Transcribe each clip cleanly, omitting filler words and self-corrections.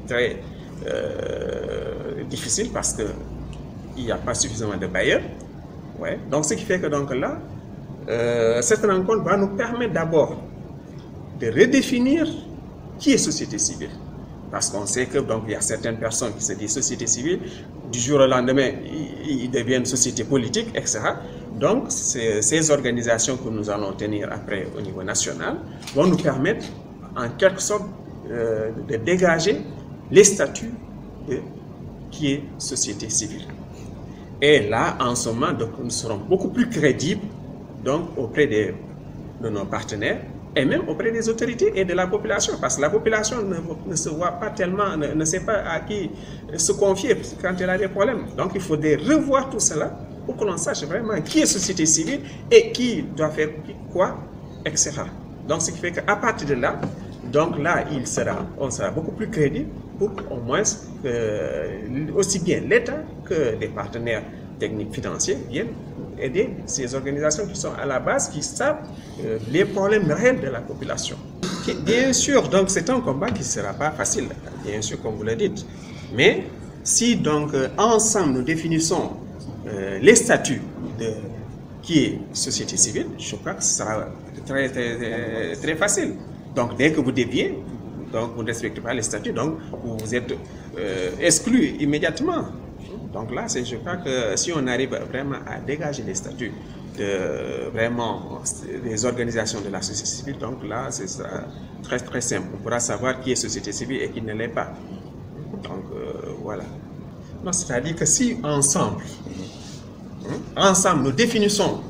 Très difficile parce qu'il n'y a pas suffisamment de bailleurs. Ouais. Donc ce qui fait que donc là, cette rencontre va nous permettre d'abord de redéfinir qui est société civile. Parce qu'on sait que donc il y a certaines personnes qui se disent société civile, du jour au lendemain ils deviennent société politique, etc. Donc ces organisations que nous allons tenir après au niveau national vont nous permettre en quelque sorte de dégager les statuts de qui est société civile. Et là, en ce moment, donc, nous serons beaucoup plus crédibles donc, auprès de nos partenaires et même auprès des autorités et de la population. Parce que la population ne se voit pas tellement, ne sait pas à qui se confier quand elle a des problèmes. Donc il faudrait revoir tout cela pour que l'on sache vraiment qui est société civile et qui doit faire quoi, etc. Donc ce qui fait qu'à partir de là, donc là, on sera beaucoup plus crédible pour au moins aussi bien l'État que les partenaires techniques financiers viennent aider ces organisations qui sont à la base, qui savent les problèmes réels de la population. Bien sûr, donc c'est un combat qui ne sera pas facile, bien sûr, comme vous le dites. Mais si donc ensemble nous définissons les statuts de qui est société civile, je crois que ce sera très facile. Donc dès que vous déviez, donc vous ne respectez pas les statuts, donc vous êtes exclu immédiatement. Donc là, je crois que si on arrive vraiment à dégager les statuts des organisations de la société civile, donc là, c'est très simple. On pourra savoir qui est société civile et qui ne l'est pas. Donc voilà. C'est-à-dire que si ensemble nous définissons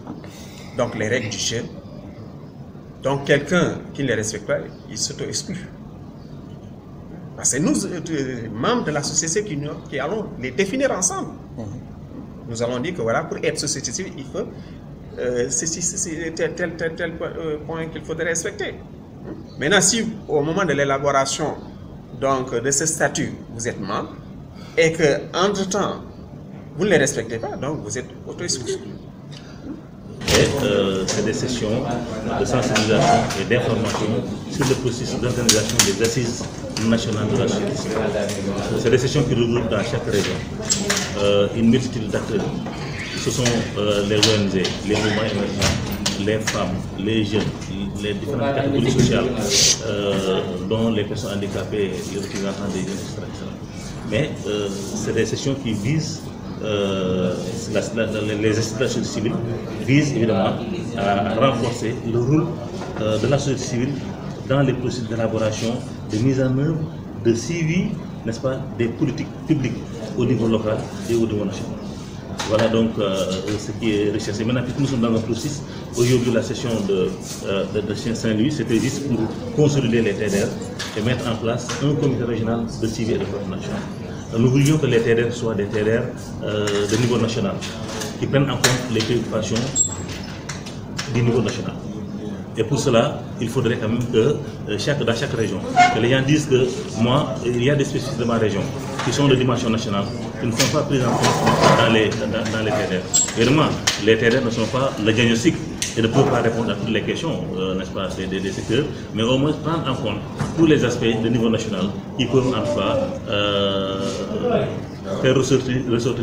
donc les règles du jeu, donc quelqu'un qui ne les respecte pas, il s'auto-exclut. Parce que nous, membres de la société civile, qui allons les définir ensemble. Nous allons dire que voilà, pour être société civile, il faut tel point qu'il faudrait respecter. Maintenant, si au moment de l'élaboration de ce statut, vous êtes membre, et qu'entre-temps, vous ne les respectez pas, donc vous êtes auto-exclu. C'est des sessions de sensibilisation et d'information sur le processus d'organisation des assises nationales de la société civile. C'est des sessions qui regroupent dans chaque région une multitude d'acteurs. Ce sont les ONG, les mouvements émergents, les femmes, les jeunes, les différentes catégories sociales, dont les personnes handicapées, les représentants des jeunes, etc. Mais c'est des sessions qui visent les institutions civiles visent évidemment à renforcer le rôle de la société civile dans les processus d'élaboration, de mise en œuvre, de suivi, n'est-ce pas, des politiques publiques au niveau local et au niveau national. Voilà donc ce qui est recherché. Maintenant, nous sommes dans un processus. Aujourd'hui, la session de Saint-Louis, c'était juste pour consolider les TDR et mettre en place un comité régional de suivi et de coordination. Nous voulions que les TDR soient des TDR de niveau national, qui prennent en compte les préoccupations du niveau national. Et pour cela, il faudrait quand même que dans chaque région, que les gens disent que moi, il y a des spécificités de ma région qui sont de dimension nationale, qui ne sont pas prises en compte dans les TDR. Évidemment, les TDR ne sont pas le diagnostic et ne peuvent pas répondre à toutes les questions, n'est-ce pas, des secteurs, mais au moins prendre en compte tous les aspects de niveau national qui peuvent en tout cas faire ressortir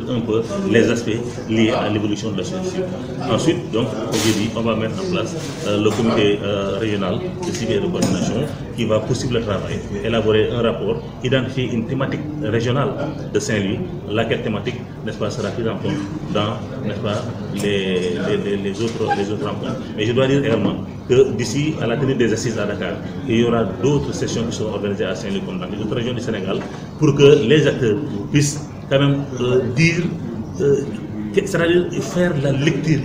un peu les aspects liés à l'évolution de la société civile. Ensuite, donc, comme j'ai dit, on va mettre en place le comité régional de suivi et de coordination qui va poursuivre le travail, élaborer un rapport, identifier une thématique régionale de Saint-Louis, laquelle thématique, n'est-ce pas, sera prise en compte dans, n'est-ce pas, les autres rencontres. Mais je dois dire également que d'ici à la tenue des assises à Dakar, il y aura d'autres sessions qui seront organisées à Saint-Louis comme dans les autres régions du Sénégal pour que les acteurs puissent quand même dire, c'est-à-dire faire la lecture,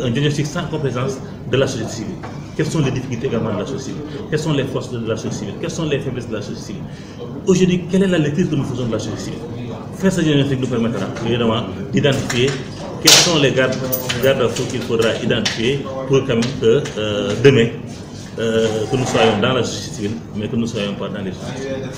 un diagnostic sans complaisance de la société civile. Quelles sont les difficultés également de la société civile? Quelles sont les forces de la société civile? Quelles sont les faiblesses de la société civile? Aujourd'hui, quelle est la lecture que nous faisons de la société civile? Faire ce diagnostic nous permettra évidemment d'identifier quels sont les garde-fous qu'il faudra identifier pour quand même que demain, que nous soyons dans la société civile, mais que nous ne soyons pas dans les sociétés civiles.